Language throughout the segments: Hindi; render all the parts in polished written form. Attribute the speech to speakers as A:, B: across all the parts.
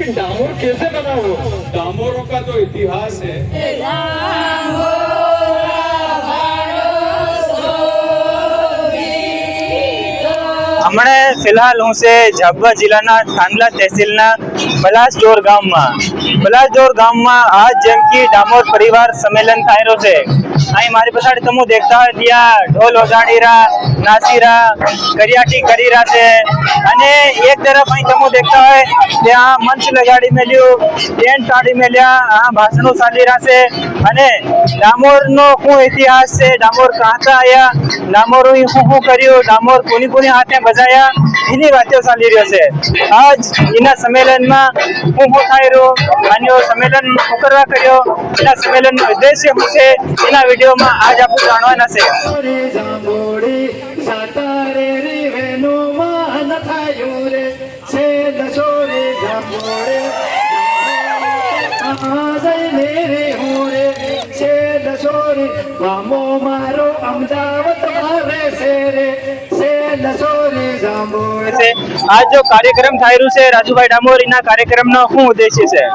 A: लेकिन डामोर कैसे बना वो? डामोरों का तो इतिहास है।
B: हमने फिलहाल हूँ से झाबुआ जिल्लाના થાંગલા તહેસીલના પલાસડોર ગામમાં આજ જેમ કે ડામોર પરિવાર સંમેલન થઈ રહ્યો છે। અહીં મારી પછાડી તમે દેખતા હોય ત્યાં ઢોલ વગાડી રહ્યા, નાચી રહ્યા, કરિયાટી કરી રહ્યા છે અને એક તરફ અહીં તમે દેખતા હોય ત્યાં મંચ લગાડી મેલ્યું, ટેન્ટ કાઢી મેલ્યા, ભાષણો ચાલી રહ્યા છે અને ડામોરનો શું ઇતિહાસ છે, ડામોર ક્યાંથી આવ્યા, ડામોરોએ શું કર્યું, ડામોર કોની કોની હાથે બજાયા, એની વાતો ચાલી રહ્યો છે। આજ એના સંમેલનમાં શું થઈ રહ્યું, આનો સંમેલન શું કરવા કર્યો, એના સંમેલનનો ઉદ્દેશ્ય શું છે, એના વિડીયોમાં આજ આપણે જાણવાના છે। आज जो कार्यक्रम थाई रहा है राजूभाई डामोर, इना कार्यक्रम नो શું उद्देश्य है?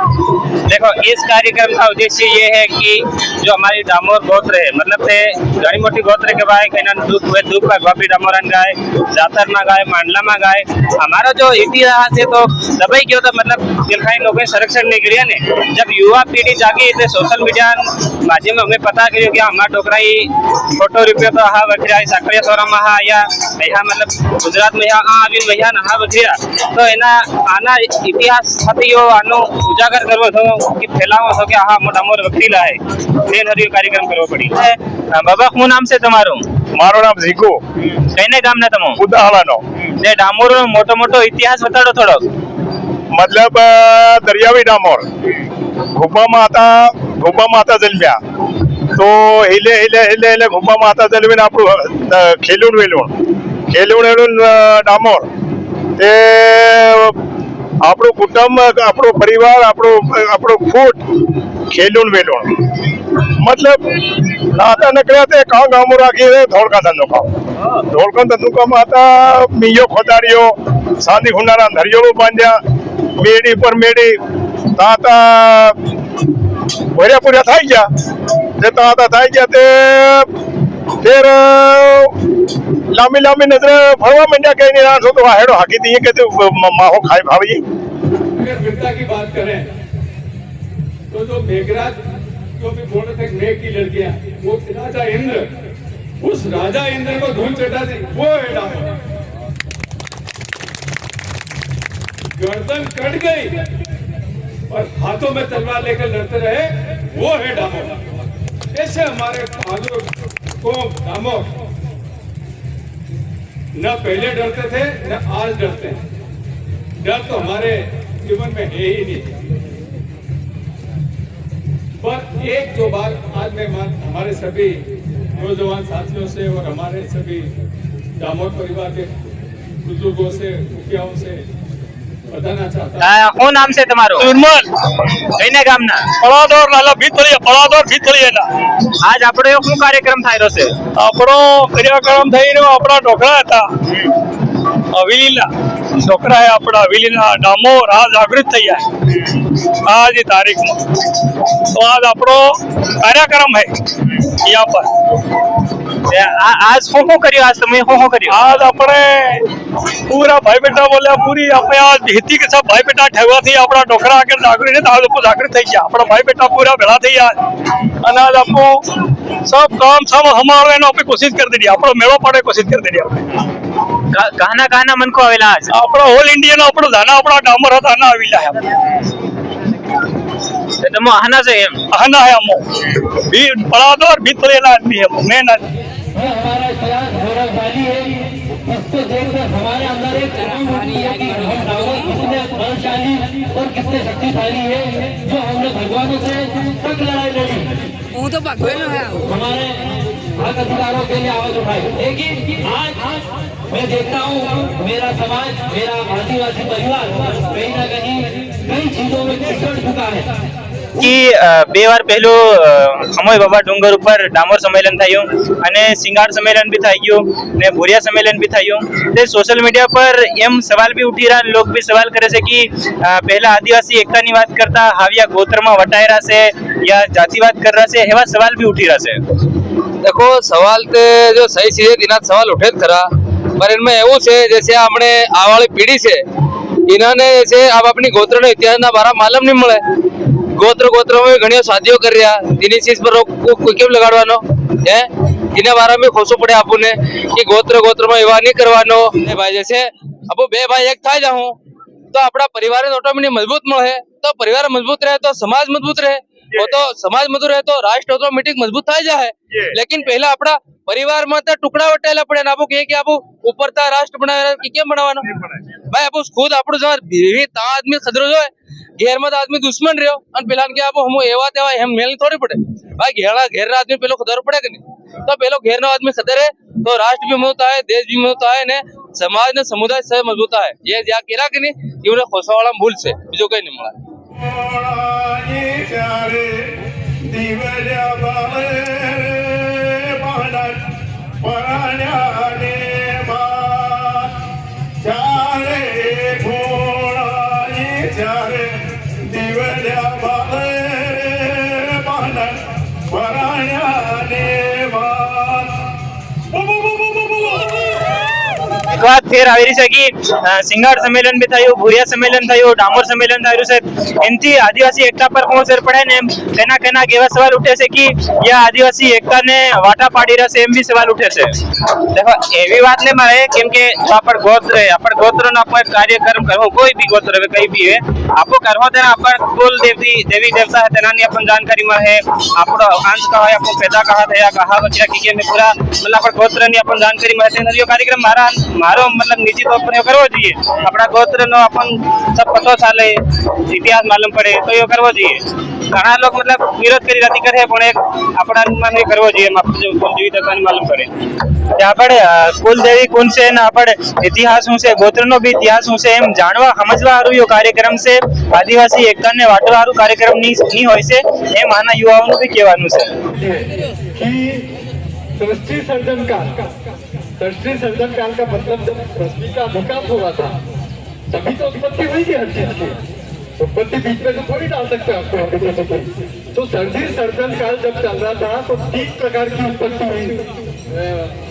C: देखो, इस कार्यक्रम का उद्देश्य ये है कि जो हमारी डामोर गोत्र है, मतलब से घनी मोटी गोत्र के भाई कहीं दुख हुए दुख का गोपी डामोरन गाय, जातर में गाय, मांडला में गाय। हमारा जो इतिहास है तो दबाई गयो तो मतलब दिलखाई लोगों संरक्षण नहीं करिया ने। जब युवा पीढ़ी जागी तो सोशल मीडिया माध्यम में हमें पता करियो कि हमारा डोकराई फोटो रुपये तो हाँ वखरिया साकरिया सोरा में हाँ या यहाँ मतलब गुजरात में यहाँ आविन वहाँ नहा वखरिया तो एना आना इतिहास हतियो आनो उजागर करवो थो कि फैलावो थो कि हाँ डामोर वखरीला है तेन हरियो कार्यक्रम करवो पड़ी।
B: बाबा શું નામ છે તમારું?
D: મારું નામ ઝીકો,
B: કઈને ગામના તમે?
D: ઉદાહરણનો।
B: જે ડામોરનો મોટો મોટો ઇતિહાસ બતાડો થોડો।
D: मतलब दरियावी डामोर घुब्बा माता जलम्या तो हिले हिले हिले हिले घुब्बा माता जलवीने આપણું ખેલુણ ડામોર તે આપણું કુટુંબ, આપણો પરિવાર, આપણો ફૂટ ખેલુણ વેલુણ मतलब નાતા નીકળ્યા તે કાં ગામો રાખી ધોળકા ધંધુકામાં હતા। મીયો ખોદારીઓ સાદી હુંડાના ધરિયોળું બાંધ્યા, મેડી પર મેડી તાતા ભર્યા પૂર્યા થઈ ગયા તે તાતા થઈ ગયા તે फिर लामी लामी नजर फड़वा मंडिया कहीं नहीं रहा तो हेडो हाकी दी के माहो खाए भाभी।
A: अगर वीरता की बात करें तो जो मेघराज जो भी बोल रहे थे मेघ की लड़कियां, वो राजा इंद्र, उस राजा इंद्र को धूल चटा दी वो है डामोर। गर्दन कट गई और हाथों में तलवार लेकर लड़ते रहे वो है डामोर। ऐसे हमारे बहादुर को डामोर न पहले डरते थे न आज डरते हैं। डर तो हमारे जीवन में है ही नहीं। पर एक जो बात आज मैं हमारे सभी नौजवान साथियों से और हमारे सभी डामोर परिवार के बुजुर्गों से, मुखियाओं से बताना चाहता हूं।
B: શું નામ છે તમારું?
D: सुरमल
B: કઈને ગામના?
D: पड़ादोर लाला भीतरिया
B: આજ આપણો શું કાર્યક્રમ થઈ રહ્યો છે?
D: આપણો ક્રિયાક્રમ થઈ રહ્યો આપણા ઢોકળા હતા હવેલીના ઢોકળા है આપણા હવેલીના ડામોર આ જાગૃત થઈ જાય आज की तारीख में तो आज આપણો કાર્યક્રમ है यहाँ पर।
B: આજ શું કર્યું? આજ તમે શું કર્યું?
D: आज अपने पूरा भाई बेटा बोले पूरी अपने आज हिती के सब भाई बेटा ठेवा थी अपना ढोकरा के जागृत है आज आपको जागृत થઈ ગયા अपना भाई बेटा पूरा भेड़ा થઈ ગયા અને आज आपको सब काम सब हमारे ने अपनी कोशिश कर दी अपना मेलो पाड़े कोशिश कर दी
B: કહાના મન કો આવેલા આજ?
D: अपना ऑल इंडिया नो अपना दाना अपना डामर था ना आविला है
B: તમે આના છે એમ?
D: आना है हमो भी पड़ादोर भीतरेला आदमी है मैं ना
E: हमारा इतिहास गौरवशाली है। इसको देखकर हमारे अंदर एक भारी है कि हम डामोर कितने बलशाली और कितने शक्तिशाली है जो हमने भगवानों से तक लड़ाई लड़ी।
F: वो तो भगवान है
E: हमारे हक अधिकारों के लिए आवाज उठाई। लेकिन आज मैं देखता हूँ मेरा समाज, मेरा आदिवासी परिवार कहीं ना कहीं कई चीजों में पिछड़ चुका है।
B: કે બે વાર પહેલું ખમોઈ બાબા ડુંગર ઉપર ડામોર સંમેલન થયું અને સિંગાર સંમેલન બી થઈ ગયું ને ભુરિયા સંમેલન બી થયું તે સોશિયલ મીડિયા પર એમ સવાલ બી ઉઠી રહ્યા લોક બી સવાલ કરે છે કે પહેલા આદિવાસી એકતાની વાત કરતા હાવિયા ગોત્રમાં વટાયરા છે યા જાતિવાદ कर रहा છે એવા સવાલ બી ઉઠી રહ્યા છે।
G: देखो सवाल तो जो सही चीज है इना सवाल उठे ज खरा पर इनमें एवं है जैसे हमने आ वाली पीढ़ी से इन्होंने जैसे अब अपनी गोत्र इतिहास ना बारा मालूम नहीं मिले गोत्र में घनी शादियों कर रहा इन्हीं चीज पर केम लगाड़वानो है इन्हें बारा में खोसो पड़े आपने कि गोत्र में एवा नहीं करवानो भाई जैसे अब बे भाई एक था जाऊं तो अपना परिवार ऑटोमेटिक मजबूत મળે तो परिवार मजबूत रहे तो समाज मजबूत रहे वो तो समाज मजबूत रहे तो राष्ट्र ऑटोमेटिक मजबूत था जाए लेकिन पहला अपना परिवार में तो टुकड़ा वटेला पड़े आपको कहे कि आप ऊपर था राष्ट्र बनावे कि केम बनावानो भाई आप खुद आपड़ो जो बीवी ता आदमी सदरो जो घेर में आदमी दुश्मन रहो और पेला के आप हम एवा तेवा हम मेल थोड़ी पड़े भाई घेर आदमी पेलो खदर पड़े कि नहीं तो पेलो घेर नो आदमी सदरे तो राष्ट्र भी मजबूत है देश भी मजबूत है ने समाज ने समुदाय से मजबूत है ये ज्या केला कि नहीं इवने खोसावाड़ा भूल से बीजो कई नहीं મળે
B: એક વાત ફેર આવી રહી છે કે સિંગાર સંમેલન બી થયું ભુરિયા સંમેલન થયું ડામોર સંમેલન થયું છે એમથી આદિવાસી એકતા પર કોણ અસર પડે ને તેના એવા સવાલ ઉઠે છે કે યા આદિવાસી એકતાને વાટા પાડી રહ્યા છે એમ બી સવાલ ઉઠે છે। देखो એવી વાત ને મારે કેમ કે આપણ ગોત્રનો આપણે કાર્યક્રમ કરવો કોઈ બી ગોત્ર હવે કઈ બી હે આપો કરવો તેના આપણ કુલ દેવી દેવતા है તેનાની अपन जानकारी में है આપણો અંશ का है आपको पैदा कहा था या कहावत या कि में पूरा मतलब अपन गोत्रनी अपन जानकारी में है तेनो कार्यक्रम मारो मतलब निश्चित तौर पर करવો જોઈએ આપણા ગોત્રનો अपन सब पतो ચાલે इतिहास मालूम पड़े तो यो करવો જોઈએ ઘણા લોકો मतलब વિરોધ કરી રાતી કરે પણ એક આપણા માં નહીં કરવો જોઈએ આપણે જીવિત દેવતાની માલુમ પડે આપણે કુલદેવી કોણ છે ને આપણે ઇતિહાસ શું છે ગોત્રનો બી ઇતિહાસ શું છે એમ જાણવા સમજવા હારું યો કાર્યક્રમ છે આદિવાસી એકતાને વાટવા હારું કાર્યક્રમ ની હોય છે એમ આના યુવાઓનું બી કહેવાનું છે
A: कि सृष्टि सर्जन काल का मतलब जब पृथ्वी का विकास हुआ था तभी तो उत्पत्ति हुई थी हर चीज की उत्पत्ति बीच में से थोड़ी डाल सकते आपको तो सृष्टि सर्जन काल जब चल रहा था तो 3 प्रकार की उत्पत्ति हुई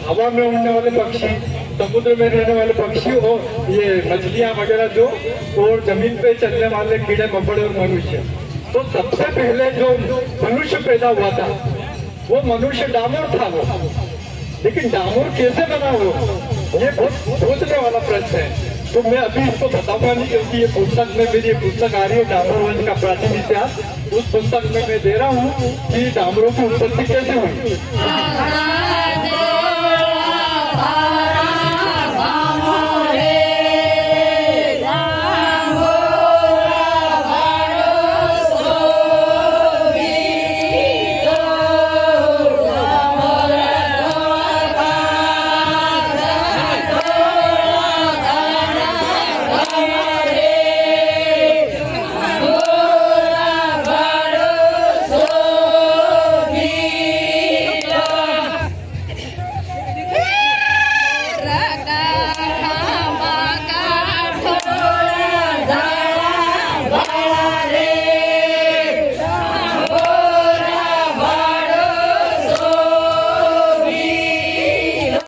A: हवा में उड़ने वाले पक्षी समुद्र में रहने वाले पक्षी और ये मछलियां वगैरह जो और जमीन पे चलने वाले कीड़े मकोड़े और मनुष्य। तो सबसे पहले जो मनुष्य पैदा हुआ था वो मनुष्य डामोर था वो लेकिन डामोर कैसे बना वो ये बहुत सोचने वाला प्रश्न है। तो मैं अभी इसको बताऊंगा नहीं क्योंकि ये पुस्तक में मेरी ये पुस्तक आ रही है डामोर वंश का प्राचीन इतिहास उस पुस्तक में मैं दे रहा हूँ कि डामरों की उत्पत्ति कैसे हुई।